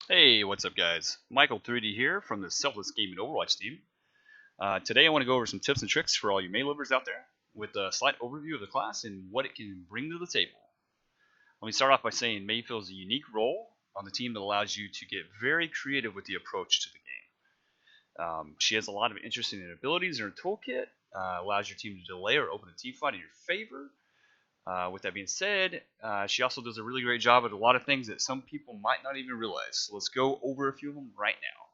Hey, what's up guys? Michael3D here from the Selfless Gaming Overwatch team. Today I want to go over some tips and tricks for all you melee livers out there with a slight overview of the class and what it can bring to the table. Let me start off by saying Mei fills a unique role on the team that allows you to get very creative with the approach to the game. She has a lot of interesting abilities in her toolkit, allows your team to delay or open a team fight in your favor. With that being said, she also does a really great job at a lot of things that some people might not even realize. So let's go over a few of them right now.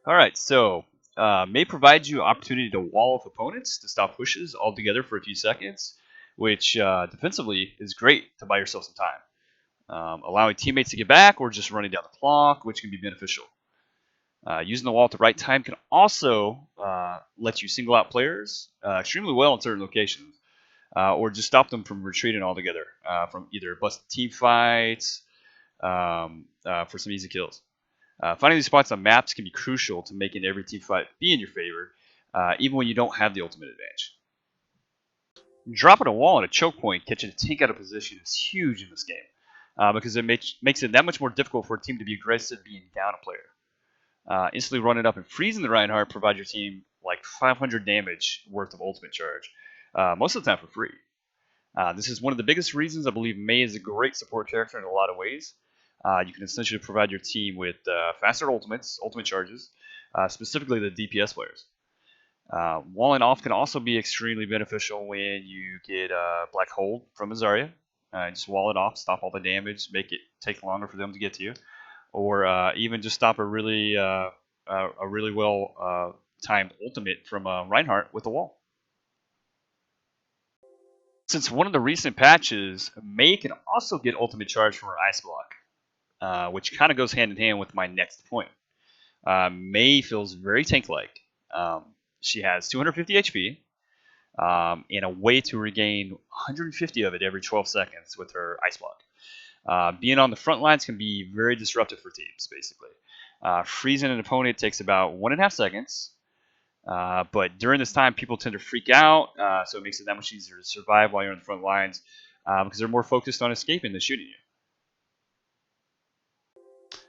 All right, so may provide you opportunity to wall off opponents to stop pushes altogether for a few seconds, which defensively is great to buy yourself some time. Allowing teammates to get back or just running down the clock, which can be beneficial. Using the wall at the right time can also let you single out players extremely well in certain locations, or just stop them from retreating altogether from either busted team fights for some easy kills. Finding these spots on maps can be crucial to making every team fight be in your favor, even when you don't have the ultimate advantage. Dropping a wall at a choke point, catching a tank out of position is huge in this game because it makes it that much more difficult for a team to be aggressive being down a player. Instantly running up and freezing the Reinhardt provides your team like 500 damage worth of ultimate charge, most of the time for free. This is one of the biggest reasons I believe Mei is a great support character in a lot of ways. You can essentially provide your team with faster ultimate charges, specifically the DPS players. Walling off can also be extremely beneficial when you get Black Hold from a Zarya. Just wall it off, stop all the damage, make it take longer for them to get to you, or even just stop a really well timed ultimate from Reinhardt with a wall. Since one of the recent patches, Mei can also get ultimate charge from her Ice Block, which kind of goes hand in hand with my next point. Mei feels very tank-like. She has 250 HP and a way to regain 150 of it every 12 seconds with her Ice Block. Being on the front lines can be very disruptive for teams, basically. Freezing an opponent takes about 1.5 seconds, but during this time, people tend to freak out, so it makes it that much easier to survive while you're on the front lines because they're more focused on escaping than shooting you.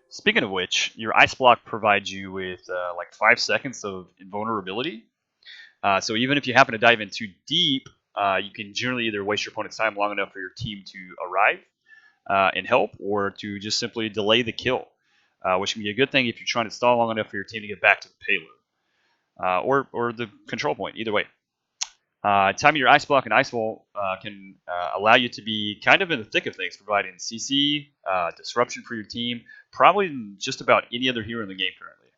Speaking of which, your Ice Block provides you with like 5 seconds of invulnerability. So even if you happen to dive in too deep, you can generally either waste your opponent's time long enough for your team to arrive and help, or to just simply delay the kill, which can be a good thing if you're trying to stall long enough for your team to get back to the payload, or the control point, either way. Timing your Ice Block and Ice Wall can allow you to be kind of in the thick of things, providing CC, disruption for your team, probably just about any other hero in the game currently.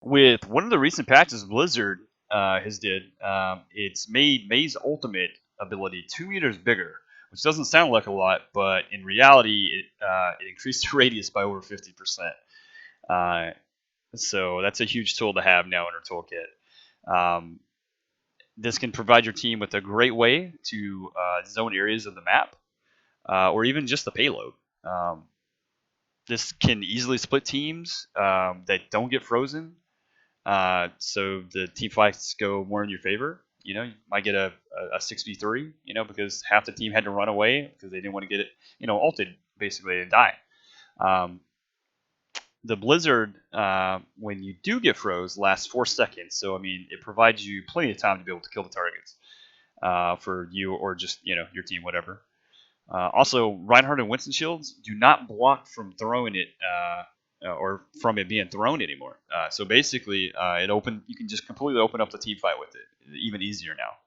With one of the recent patches Blizzard has did, it's made Mei's ultimate ability 2 meters bigger, which doesn't sound like a lot, but in reality, it increased the radius by over 50%. So that's a huge tool to have now in our toolkit. This can provide your team with a great way to zone areas of the map, or even just the payload. This can easily split teams that don't get frozen, so the team fights go more in your favor. You might get a 6v3, because half the team had to run away because they didn't want to get it, ulted basically and die. The Blizzard, when you do get froze, lasts 4 seconds. So, I mean, it provides you plenty of time to be able to kill the targets for you or just, your team, whatever. Also, Reinhardt and Winston shields do not block from throwing it or from it being thrown anymore. So basically, you can just completely open up the team fight with it, even easier now.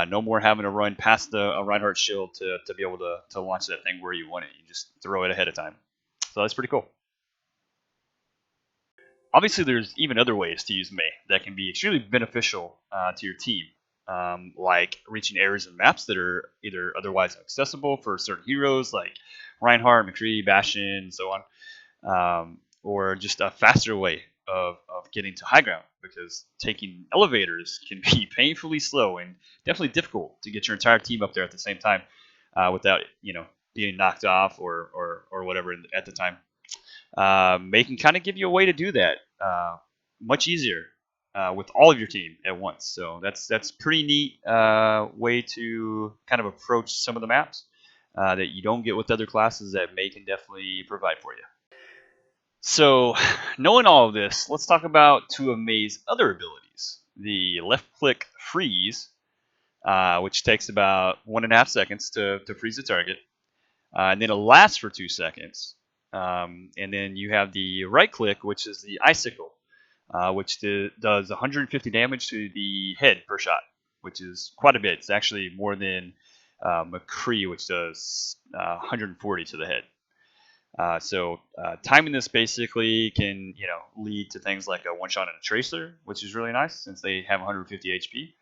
No more having to run past a Reinhardt shield to be able to launch that thing where you want it. You just throw it ahead of time. So that's pretty cool. Obviously, there's even other ways to use Mei that can be extremely beneficial to your team, like reaching areas and maps that are either otherwise inaccessible for certain heroes like Reinhardt, McCree, Bastion, and so on, or just a faster way of getting to high ground, because taking elevators can be painfully slow and definitely difficult to get your entire team up there at the same time without being knocked off or whatever at the time. They can kind of give you a way to do that much easier with all of your team at once. So that's pretty neat way to kind of approach some of the maps. that you don't get with other classes that May can definitely provide for you. So, knowing all of this, let's talk about two of May's other abilities. The left-click freeze, which takes about 1.5 seconds to freeze the target, and then it lasts for 2 seconds. And then you have the right-click, which is the icicle, which does 150 damage to the head per shot, which is quite a bit. It's actually more than McCree, which does 140 to the head. So timing this basically can lead to things like a one-shot and a tracer, which is really nice since they have 150 HP,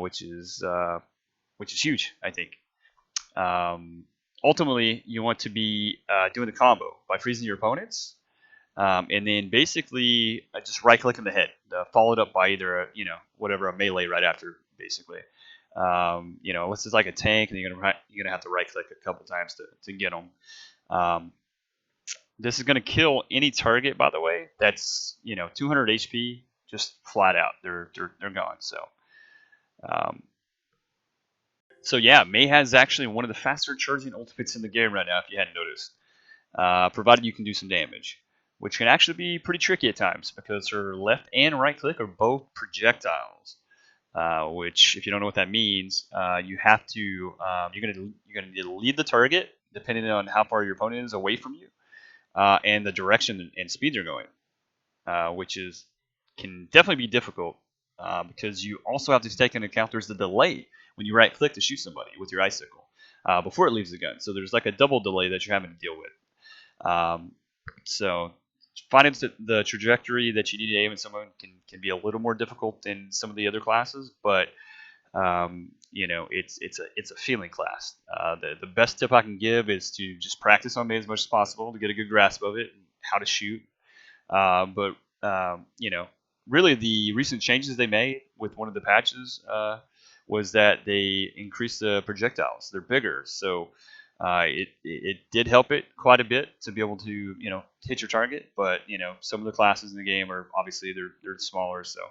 which is huge, I think. Ultimately, you want to be doing the combo by freezing your opponents, and then basically just right-clicking the head, followed up by either a melee right after, basically. Unless it's like a tank, and you're gonna have to right-click a couple times to get them. This is gonna kill any target, by the way, that's 200 HP, just flat out. They're gone. So yeah, May has actually one of the faster charging ultimates in the game right now, if you hadn't noticed. Provided you can do some damage, which can actually be pretty tricky at times because her left and right click are both projectiles. Which, if you don't know what that means, you have to you're gonna need to lead the target depending on how far your opponent is away from you, and the direction and speed they're going, which can definitely be difficult because you also have to take into account there's the delay when you right click to shoot somebody with your icicle before it leaves the gun. So there's like a double delay that you're having to deal with. So finding the trajectory that you need to aim at someone can be a little more difficult than some of the other classes, but it's a feeling class. The best tip I can give is to just practice on May as much as possible to get a good grasp of it and how to shoot. But really the recent changes they made with one of the patches was that they increased the projectiles. They're bigger, so it did help it quite a bit to be able to hit your target. But some of the classes in the game are obviously they're smaller, so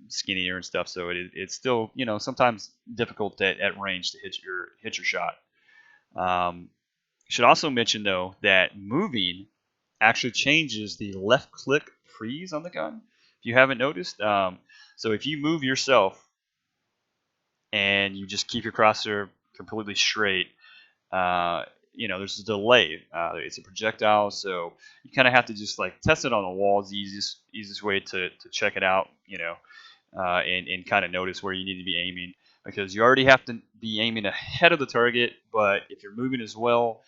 skinnier and stuff. So it's still sometimes difficult at range to hit your shot. Should also mention though that moving actually changes the left click freeze on the gun. If you haven't noticed, so if you move yourself and you just keep your crosshair completely straight, there's a delay. It's a projectile, so you kind of have to just like test it on the wall. Is the easiest way to check it out, and kind of notice where you need to be aiming, because you already have to be aiming ahead of the target, but if you're moving as well,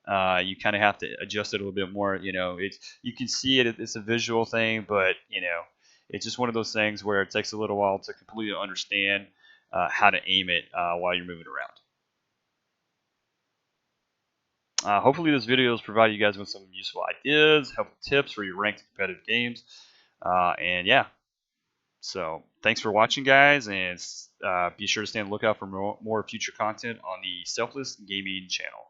you kind of have to adjust it a little bit more. You can see it; it's a visual thing, but it's just one of those things where it takes a little while to completely understand how to aim it while you're moving around. Hopefully this video has provided you guys with some useful ideas, helpful tips for your ranked competitive games, and yeah. So thanks for watching, guys, and be sure to stay on the lookout for more future content on the Selfless Gaming channel.